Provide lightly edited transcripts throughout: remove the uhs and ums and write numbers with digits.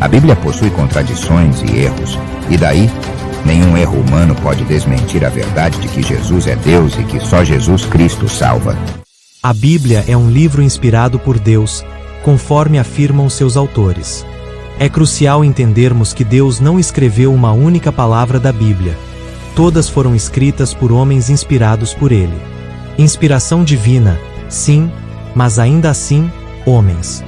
A Bíblia possui contradições e erros, e daí, nenhum erro humano pode desmentir a verdade de que Jesus é Deus e que só Jesus Cristo salva. A Bíblia é um livro inspirado por Deus, conforme afirmam seus autores. É crucial entendermos que Deus não escreveu uma única palavra da Bíblia. Todas foram escritas por homens inspirados por Ele. Inspiração divina, sim, mas ainda assim, homens.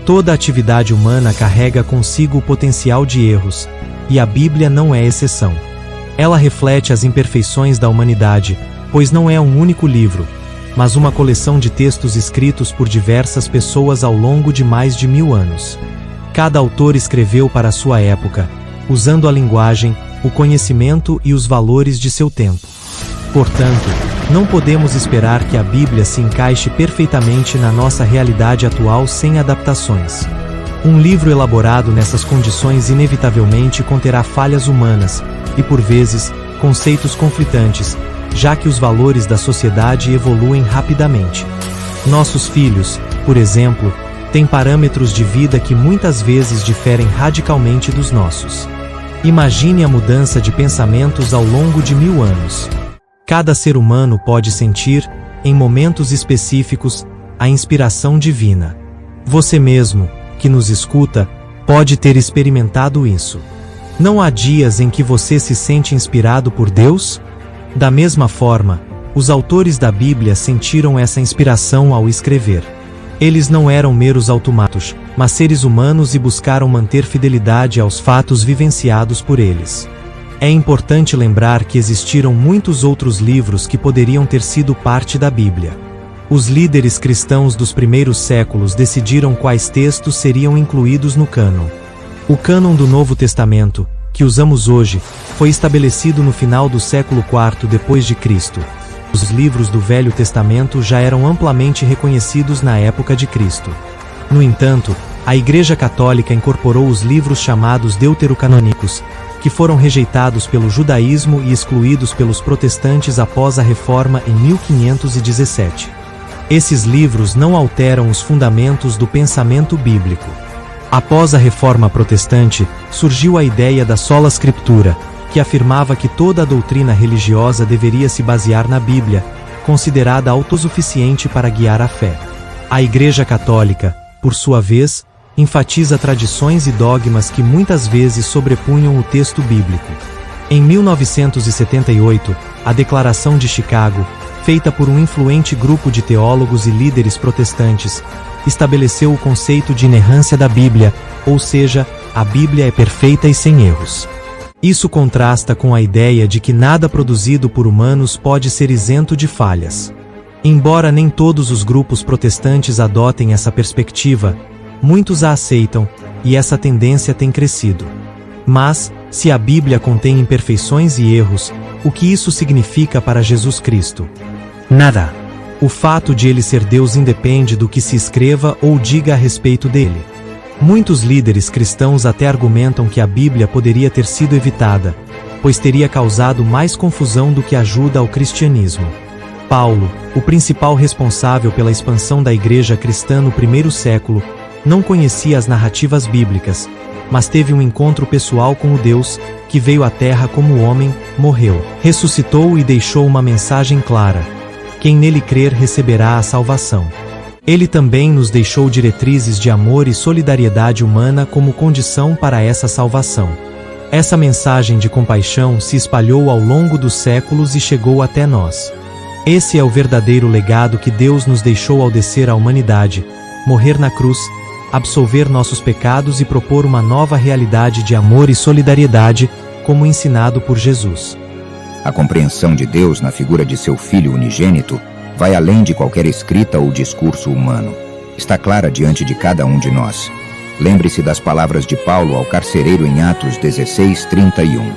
Toda atividade humana carrega consigo o potencial de erros, e a Bíblia não é exceção. Ela reflete as imperfeições da humanidade, pois não é um único livro, mas uma coleção de textos escritos por diversas pessoas ao longo de mais de 1000 anos. Cada autor escreveu para a sua época, usando a linguagem, o conhecimento e os valores de seu tempo. Portanto, não podemos esperar que a Bíblia se encaixe perfeitamente na nossa realidade atual sem adaptações. Um livro elaborado nessas condições inevitavelmente conterá falhas humanas e, por vezes, conceitos conflitantes, já que os valores da sociedade evoluem rapidamente. Nossos filhos, por exemplo, têm parâmetros de vida que muitas vezes diferem radicalmente dos nossos. Imagine a mudança de pensamentos ao longo de 1000 anos. Cada ser humano pode sentir, em momentos específicos, a inspiração divina. Você mesmo, que nos escuta, pode ter experimentado isso. Não há dias em que você se sente inspirado por Deus? Da mesma forma, os autores da Bíblia sentiram essa inspiração ao escrever. Eles não eram meros automatos, mas seres humanos e buscaram manter fidelidade aos fatos vivenciados por eles. É importante lembrar que existiram muitos outros livros que poderiam ter sido parte da Bíblia. Os líderes cristãos dos primeiros séculos decidiram quais textos seriam incluídos no cânon. O cânon do Novo Testamento, que usamos hoje, foi estabelecido no final do século IV depois de Cristo. Os livros do Velho Testamento já eram amplamente reconhecidos na época de Cristo. No entanto, a Igreja Católica incorporou os livros chamados deuterocanônicos, que foram rejeitados pelo judaísmo e excluídos pelos protestantes após a Reforma em 1517. Esses livros não alteram os fundamentos do pensamento bíblico. Após a Reforma Protestante, surgiu a ideia da sola scriptura, que afirmava que toda a doutrina religiosa deveria se basear na Bíblia, considerada autossuficiente para guiar a fé. A Igreja Católica, por sua vez, enfatiza tradições e dogmas que muitas vezes sobrepunham o texto bíblico. Em 1978, a Declaração de Chicago, feita por um influente grupo de teólogos e líderes protestantes, estabeleceu o conceito de inerrância da Bíblia, ou seja, a Bíblia é perfeita e sem erros. Isso contrasta com a ideia de que nada produzido por humanos pode ser isento de falhas. Embora nem todos os grupos protestantes adotem essa perspectiva, muitos a aceitam, e essa tendência tem crescido. Mas, se a Bíblia contém imperfeições e erros, o que isso significa para Jesus Cristo? Nada. O fato de ele ser Deus independe do que se escreva ou diga a respeito dele. Muitos líderes cristãos até argumentam que a Bíblia poderia ter sido evitada, pois teria causado mais confusão do que ajuda ao cristianismo. Paulo, o principal responsável pela expansão da igreja cristã no primeiro século, não conhecia as narrativas bíblicas, mas teve um encontro pessoal com o Deus, que veio à terra como homem, morreu, ressuscitou e deixou uma mensagem clara: quem nele crer receberá a salvação. Ele também nos deixou diretrizes de amor e solidariedade humana como condição para essa salvação. Essa mensagem de compaixão se espalhou ao longo dos séculos e chegou até nós. Esse é o verdadeiro legado que Deus nos deixou ao descer à humanidade, morrer na cruz, absolver nossos pecados e propor uma nova realidade de amor e solidariedade, como ensinado por Jesus. A compreensão de Deus na figura de seu Filho unigênito vai além de qualquer escrita ou discurso humano. Está clara diante de cada um de nós. Lembre-se das palavras de Paulo ao carcereiro em Atos 16:31.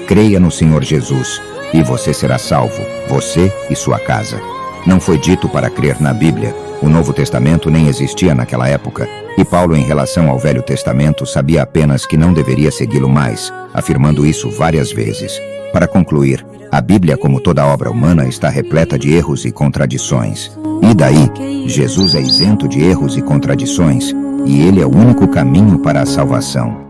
Creia no Senhor Jesus, e você será salvo, você e sua casa. Não foi dito para crer na Bíblia. O Novo Testamento nem existia naquela época, e Paulo, em relação ao Velho Testamento, sabia apenas que não deveria segui-lo mais, afirmando isso várias vezes. Para concluir, a Bíblia, como toda obra humana, está repleta de erros e contradições. E daí, Jesus é isento de erros e contradições, e ele é o único caminho para a salvação.